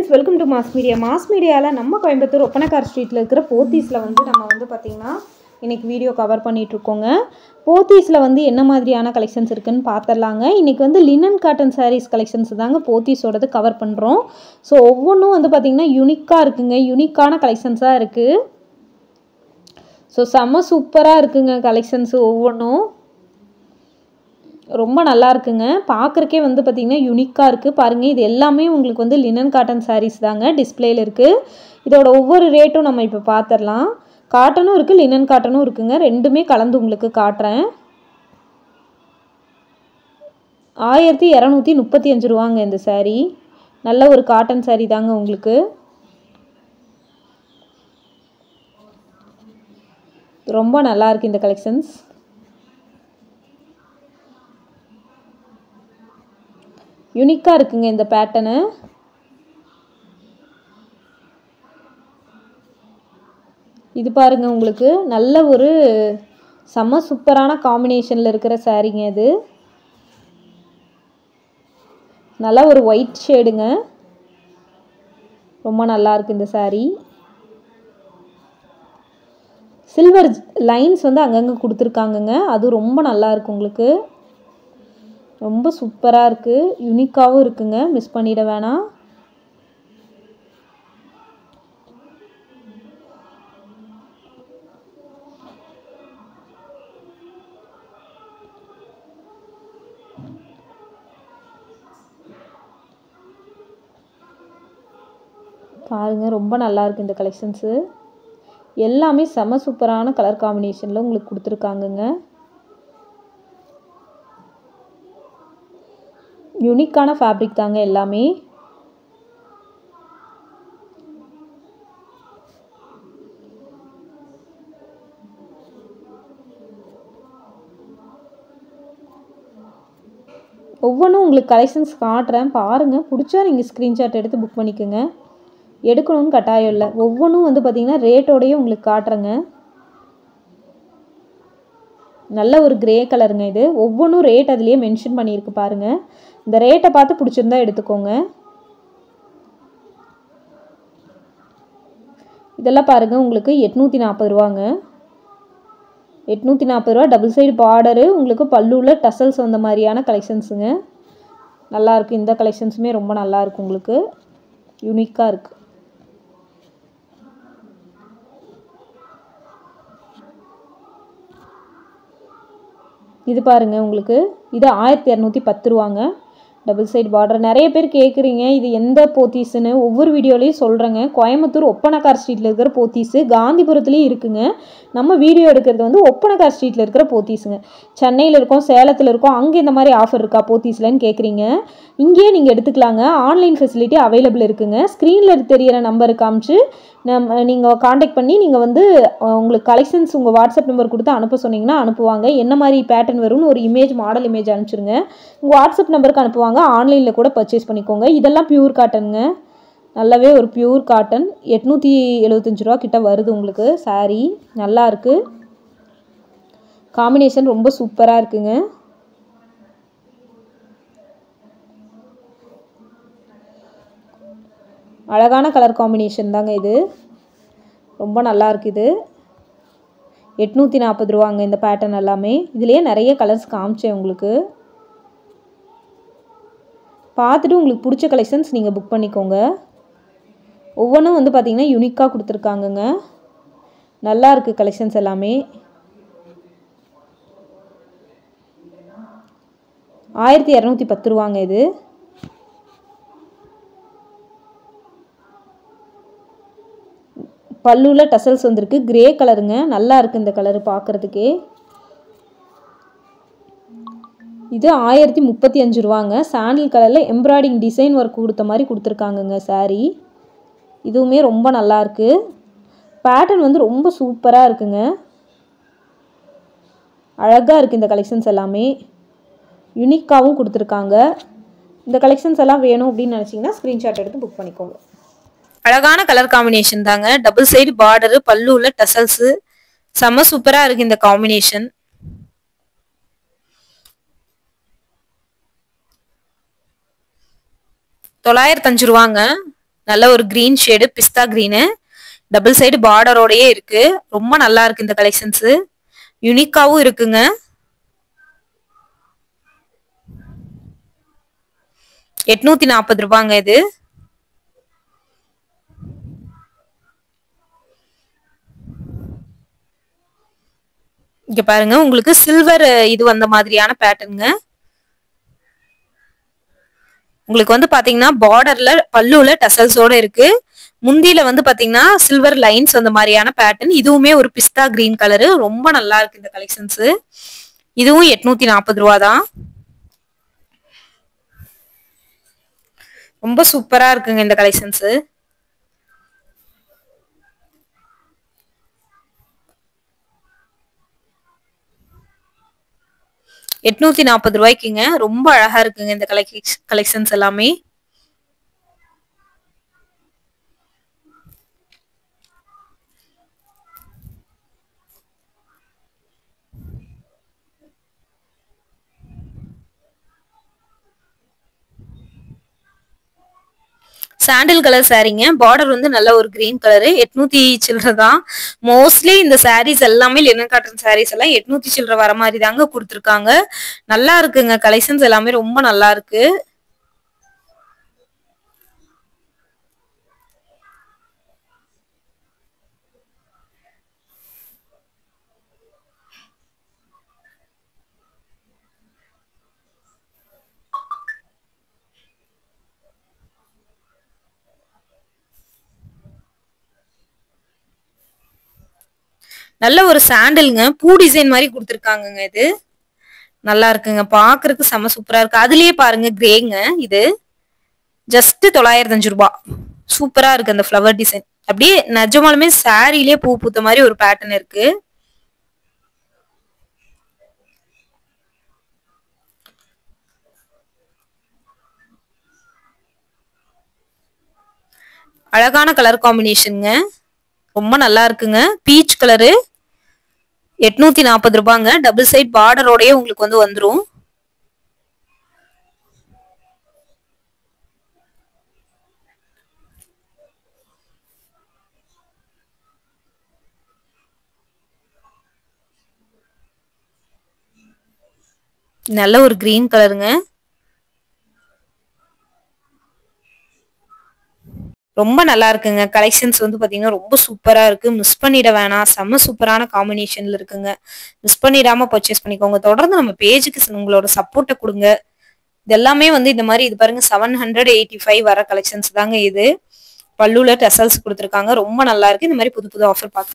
Friends, welcome to mass media. Mass மீடியாவில் நம்ம கோயம்புத்தூர் ஒப்பனக்கார் ஸ்ட்ரீட்டில் இருக்கிற போத்தீஸில் நம்ம பார்த்திங்கன்னா இன்றைக்கி வீடியோ கவர் பண்ணிகிட்ருக்கோங்க. போத்தீஸில் என்ன மாதிரியான கலெக்ஷன்ஸ் இருக்குதுன்னு பார்த்துடலாங்க. இன்றைக்கி லினன் காட்டன் சாரீஸ் கலெக்ஷன்ஸ் தாங்க போத்தீஸோடது கவர் பண்ணுறோம். ஸோ ஒவ்வொன்றும் பார்த்திங்கன்னா யூனிக்காக இருக்குங்க, யூனிக்கான கலெக்ஷன்ஸாக இருக்குது. ஸோ செம்ம சூப்பராக இருக்குங்க கலெக்ஷன்ஸு, ஒவ்வொன்றும் ரொம்ப நல்லா இருக்குங்க. பார்க்குறக்கே பார்த்திங்கன்னா யூனிக்காக இருக்குது பாருங்கள். இது எல்லாமே உங்களுக்கு லினன் காட்டன் சாரீஸ் தாங்க டிஸ்பிளேயில் இருக்குது. இதோட ஒவ்வொரு ரேட்டும் நம்ம இப்போ பார்த்துடலாம். காட்டனும் இருக்குது, லினன் காட்டனும் இருக்குங்க. ரெண்டுமே கலந்து உங்களுக்கு காட்டுறேன். 1235 ரூபாங்க இந்த சாரீ. நல்ல ஒரு காட்டன் சாரீ தாங்க உங்களுக்கு. ரொம்ப நல்லா இருக்குது இந்த கலெக்ஷன்ஸ். யூனிக்காக இருக்குங்க இந்த பேட்டர்னு. இது பாருங்கள், உங்களுக்கு நல்ல ஒரு செம்ம சூப்பரான காம்பினேஷனில் இருக்கிற சாரீங்க இது. நல்லா ஒரு ஒயிட் ஷேடுங்க, ரொம்ப நல்லா இருக்குது இந்த சாரீ. சில்வர் லைன்ஸ் அங்கங்கே கொடுத்துருக்காங்கங்க, அது ரொம்ப நல்லா இருக்குது உங்களுக்கு. ரொம்ப சூப்பராக இருக்குது, யூனிக்காகவும் இருக்குங்க, மிஸ் பண்ணிட வேணாம். பாருங்கள், ரொம்ப நல்லா இருக்குது இந்த கலெக்ஷன்ஸு. எல்லாமே செம சூப்பரான கலர் காம்பினேஷனில் உங்களுக்கு கொடுத்துருக்காங்கங்க. யூனிக்கான ஃபேப்ரிக் தாங்க எல்லாமே. ஒவ்வொன்றும் உங்களுக்கு கலெக்ஷன்ஸ் காட்டுறேன் பாருங்கள். பிடிச்சா நீங்கள் ஸ்க்ரீன்ஷாட் எடுத்து புக் பண்ணிக்கோங்க, எடுக்கணும்னு கட்டாயம் இல்லை. ஒவ்வொன்றும் பார்த்திங்கன்னா ரேட்டோடையே உங்களுக்கு காட்டுறேங்க. நல்ல ஒரு கிரே கலருங்க இது. ஒவ்வொன்றும் ரேட் அதுலேயே மென்ஷன் பண்ணியிருக்கு பாருங்கள். இந்த ரேட்டை பார்த்து பிடிச்சிருந்தா எடுத்துக்கோங்க. இதெல்லாம் பாருங்கள், உங்களுக்கு 840 ரூபாங்க. 840 ரூபா. டபுள் சைடு பார்டரு, உங்களுக்கு பல்லுவில் டசல்ஸ் வந்த மாதிரியான கலெக்ஷன்ஸுங்க. நல்லாயிருக்கு, இந்த கலெக்ஷன்ஸுமே ரொம்ப நல்லாயிருக்கு உங்களுக்கு, யூனிக்காக இருக்குது. இது பாருங்கள், உங்களுக்கு இது 1210 ரூபாங்க. Double side border. நிறைய பேர் கேட்குறீங்க இது எந்த போத்தீஸுன்னு, ஒவ்வொரு வீடியோலையும் சொல்கிறேங்க. கோயம்புத்தூர் ஒப்பனக்கார் ஸ்ட்ரீட்டில் இருக்கிற போத்தீஸு, காந்திபுரத்துலேயும் இருக்குங்க. நம்ம வீடியோ எடுக்கிறது ஒப்பனக்கார் ஸ்ட்ரீட்டில் இருக்கிற போத்தீஸுங்க. சென்னையில் இருக்கோம், சேலத்தில் இருக்கோம், அங்கே இந்த மாதிரி ஆஃபர் இருக்கா போத்தீஸ்லன்னு கேட்குறீங்க. இங்கேயே நீங்கள் எடுத்துக்கலாங்க, ஆன்லைன் ஃபெசிலிட்டி அவைலபிள் இருக்குங்க. ஸ்க்ரீனில் தெரிகிற நம்பருக்கு காமிச்சு நீங்கள் காண்டாக்ட் பண்ணி நீங்கள் உங்களுக்கு கலெக்ஷன்ஸ் உங்கள் வாட்ஸ்அப் நம்பர் கொடுத்து அனுப்ப சொன்னீங்கன்னா அனுப்புவாங்க. என்ன மாதிரி பேட்டர்ன் வரும்னு ஒரு இமேஜ், மாடல் இமேஜ் அனுப்பிச்சிருங்க. உங்கள் வாட்ஸ்அப் நம்பருக்கு அனுப்புவாங்க. ஆன்லைனில் கூட பர்ச்சேஸ் பண்ணிக்கோங்க. இதெல்லாம் பியூர் காட்டனுங்க, நல்லாவே ஒரு பியூர் காட்டன். 875 ரூபா கிட்ட வருது உங்களுக்கு சாரீ. நல்லா இருக்குது, காம்பினேஷன் ரொம்ப சூப்பராக இருக்குங்க. அழகான கலர் காம்பினேஷன் தாங்க இது, ரொம்ப நல்லா இருக்குது. 840 ரூபாங்க இந்த பேட்டர்ன் எல்லாமே. இதுலேயே நிறைய கலர்ஸ் காமிச்சேன் உங்களுக்கு. பார்த்துட்டு உங்களுக்கு பிடிச்ச கலெக்ஷன்ஸ் நீங்கள் புக் பண்ணிக்கோங்க. ஒவ்வொன்றும் பார்த்திங்கன்னா யூனிக்காக கொடுத்துருக்காங்கங்க. நல்லா இருக்குது கலெக்ஷன்ஸ் எல்லாமே. 1210 ரூபாங்க இது. பல்லுவில் டசல்ஸ் வந்திருக்கு, கிரே கலருங்க. நல்லா இருக்குது இந்த கலரு பார்க்குறதுக்கே. இது 1035 ரூபாங்க. சாண்டில் கலரில் எம்ப்ராய்டிங் டிசைன் ஒர்க் கொடுத்த மாதிரி கொடுத்துருக்காங்கங்க சாரீ. இதுவுமே ரொம்ப நல்லா இருக்குது. பேட்டர்ன் ரொம்ப சூப்பராக இருக்குங்க, அழகாக இருக்குது இந்த கலெக்ஷன்ஸ் எல்லாமே. யூனிக்காகவும் கொடுத்துருக்காங்க. இந்த கலெக்ஷன்ஸ் எல்லாம் வேணும் அப்படின்னு நினச்சிங்கன்னா ஸ்க்ரீன்ஷாட் எடுத்து புக் பண்ணிக்கோங்க. அழகான கலர் காம்பினேஷன் தாங்க. டபுள் சைடு பார்டரு, பல்லுவில் டசல்ஸு, செம்ம சூப்பராக இருக்குது இந்த காம்பினேஷன். 905 ரூபாங்க. நல்ல ஒரு கிரீன் ஷேடு, பிஸ்தா கிரீனு. டபுள் சைடு பார்டரோடயே இருக்கு. ரொம்ப நல்லா இருக்கு இந்த கலெக்ஷன்ஸ். யூனிக்காவும் இருக்குங்க. ₹840 இது. இங்க பாருங்க, உங்களுக்கு சில்வர் இது வந்த மாதிரியான பேட்டர்னுங்க. உங்களுக்கு வந்து பாத்தீங்கன்னா பார்டர்ல பல்லுல டசல்ஸோட இருக்கு. முந்தியில வந்து பாத்தீங்கன்னா சில்வர் லைன்ஸ் அந்த மாதிரியான பேட்டர்ன். இதுவுமே ஒரு பிஸ்தா கிரீன் கலரு. ரொம்ப நல்லா இருக்கு இந்த கலெக்ஷன்ஸ். இதுவும் ₹840 தான். ரொம்ப சூப்பரா இருக்குங்க இந்த கலெக்ஷன்ஸ். ₹840க்குங்க. ரொம்ப அழகா இருக்குங்க இந்த கலெக்ஷன்ஸ் எல்லாமே. சாண்டில் கலர் சாரீங்க. பார்டர் வந்து நல்ல ஒரு கிரீன் கலரு. 800 சில்லற தான். மோஸ்ட்லி இந்த சாரீஸ் எல்லாமே லினன் காட்டன் சாரீஸ் எல்லாம் 800 சில்லற வர மாதிரி தாங்க கொடுத்துருக்காங்க. நல்லா இருக்குங்க கலெக்ஷன்ஸ் எல்லாமே ரொம்ப நல்லா இருக்கு. நல்ல ஒரு சாண்டல்ங்க. பூ டிசைன் மாதிரி கொடுத்துருக்காங்கங்க. இது நல்லா இருக்குங்க. பாக்குறதுக்கு செம சூப்பரா இருக்கு. அதுலயே பாருங்க கிரேங்க. இது ஜஸ்ட் ₹905. சூப்பரா இருக்கு அந்த ஃப்ளவர் டிசைன். அப்படியே நிஜமாலுமே சாரிலேயே பூ பூத்த மாதிரி ஒரு பேட்டர்ன் இருக்கு. அழகான கலர் காம்பினேஷனுங்க. ரொம்ப நல்லா இருக்குங்க. Peach colour. ₹840. டபுள் சைட் பார்டரோடயே உங்களுக்கு வந்து வந்துரும். நல்ல ஒரு கிரீன் கலருங்க. ரொம்ப நல்லா இருக்குங்க. கலெக்ஷன்ஸ் வந்து பாத்தீங்கன்னா ரொம்ப சூப்பரா இருக்கு. மிஸ் பண்ணிட வேணாம். செம்ம சூப்பரான காம்பினேஷன்ல இருக்குங்க. மிஸ் பண்ணிடாம பர்ச்சேஸ் பண்ணிக்கோங்க. தொடர்ந்து நம்ம பேஜுக்கு உங்களோட சப்போர்ட்டை கொடுங்க. இது எல்லாமே வந்து இந்த மாதிரி இது பாருங்க 785 வர கலெக்ஷன்ஸ் தாங்க இது. பல்லுல டெசல்ஸ் கொடுத்துருக்காங்க. ரொம்ப நல்லா இருக்கு. இந்த மாதிரி புது புது ஆஃபர் பார்க்க